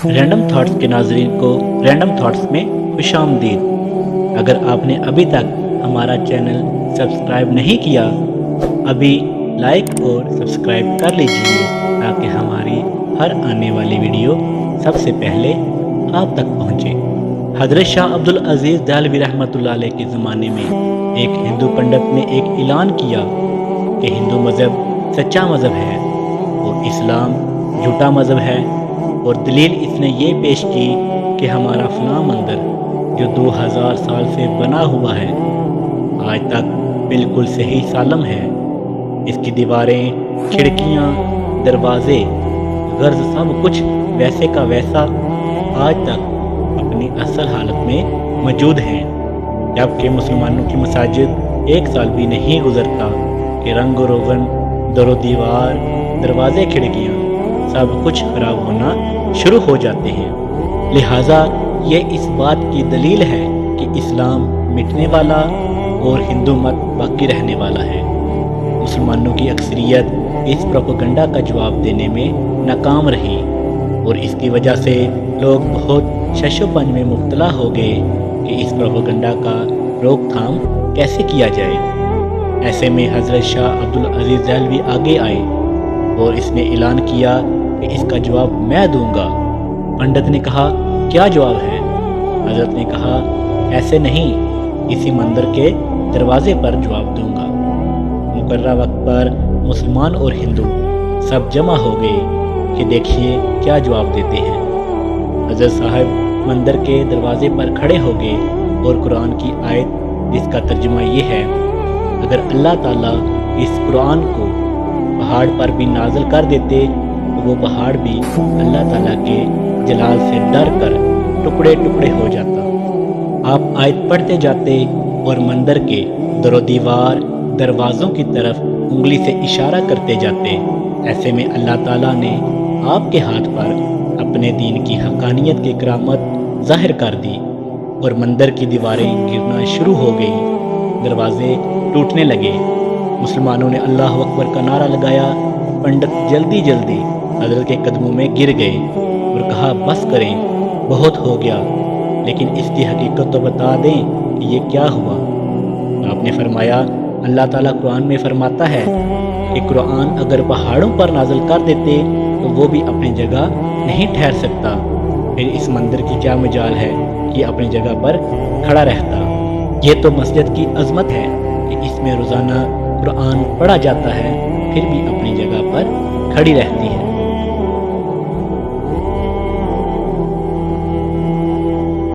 Random thoughts کے ناظرین کو رینڈم تھاٹس میں خوش آمدید۔ اگر آپ نے ابھی تک ہمارا چینل سبسکرائب نہیں کیا، ابھی لائک اور سبسکرائب کر لیجئے تاکہ ہماری ہر آنے والی ویڈیو سب سے پہلے آپ تک پہنچے۔ حضرت شاہ عبدالعزیز دہلوی رحمۃ اللہ علیہ کے زمانے میں ایک ہندو پنڈت نے ایک اعلان کیا کہ ہندو مذہب سچا مذہب ہے اور اسلام جھوٹا مذہب ہے، اور دلیل اس نے یہ پیش کی کہ ہمارا فلاں مندر جو 2000 سال سے بنا ہوا ہے آج تک بالکل صحیح سالم ہے، اس کی دیواریں، کھڑکیاں، دروازے، غرض سب کچھ ویسے کا ویسا آج تک اپنی اصل حالت میں موجود ہیں، جبکہ مسلمانوں کی مساجد ایک سال بھی نہیں گزرتا کہ رنگ و روغن، در و دیوار، دروازے، کھڑکیاں سب کچھ خراب ہونا شروع ہو جاتے ہیں۔ لہٰذا یہ اس بات کی دلیل ہے کہ اسلام مٹنے والا اور ہندو مت باقی رہنے والا ہے۔ مسلمانوں کی اکثریت اس پروپیگنڈا کا جواب دینے میں ناکام رہی اور اس کی وجہ سے لوگ بہت شش و پنج میں مبتلا ہو گئے کہ اس پروپیگنڈا کا روک تھام کیسے کیا جائے۔ ایسے میں حضرت شاہ عبدالعزیز دہلوی آگے آئے اور اس نے اعلان کیا کہ اس کا جواب میں دوں گا۔ پنڈت نے کہا، کیا جواب ہے؟ حضرت نے کہا، ایسے نہیں، اسی مندر کے دروازے پر جواب دوں گا۔ مقررہ وقت پر مسلمان اور ہندو سب جمع ہو گئے کہ دیکھیے کیا جواب دیتے ہیں۔ حضرت صاحب مندر کے دروازے پر کھڑے ہو گئے اور قرآن کی آیت جس کا ترجمہ یہ ہے، اگر اللہ تعالیٰ اس قرآن کو پہاڑ پر بھی نازل کر دیتے تو وہ پہاڑ بھی اللہ تعالیٰ کے جلال سے ڈر کر ٹکڑے ٹکڑے ہو جاتا۔ آپ آیت پڑھتے جاتے اور مندر کے در و دیوار، دروازوں کی طرف انگلی سے اشارہ کرتے جاتے۔ ایسے میں اللہ تعالیٰ نے آپ کے ہاتھ پر اپنے دین کی حقانیت کی کرامت ظاہر کر دی اور مندر کی دیواریں گرنا شروع ہو گئیں، دروازے ٹوٹنے لگے۔ مسلمانوں نے اللہ اکبر کا نعرہ لگایا۔ پنڈت جلدی جلدی حضرت کے قدموں میں گر گئے اور کہا، بس کریں، بہت ہو گیا، لیکن اس کی حقیقت تو بتا دیں کہ یہ کیا ہوا۔ آپ نے فرمایا، اللہ تعالیٰ قرآن میں فرماتا ہے کہ قرآن اگر پہاڑوں پر نازل کر دیتے تو وہ بھی اپنی جگہ نہیں ٹھہر سکتا، پھر اس مندر کی کیا مجال ہے کہ اپنی جگہ پر کھڑا رہتا۔ یہ تو مسجد کی عظمت ہے کہ اس میں روزانہ قرآن پڑھا جاتا ہے، پھر بھی اپنی جگہ پر کھڑی رہتی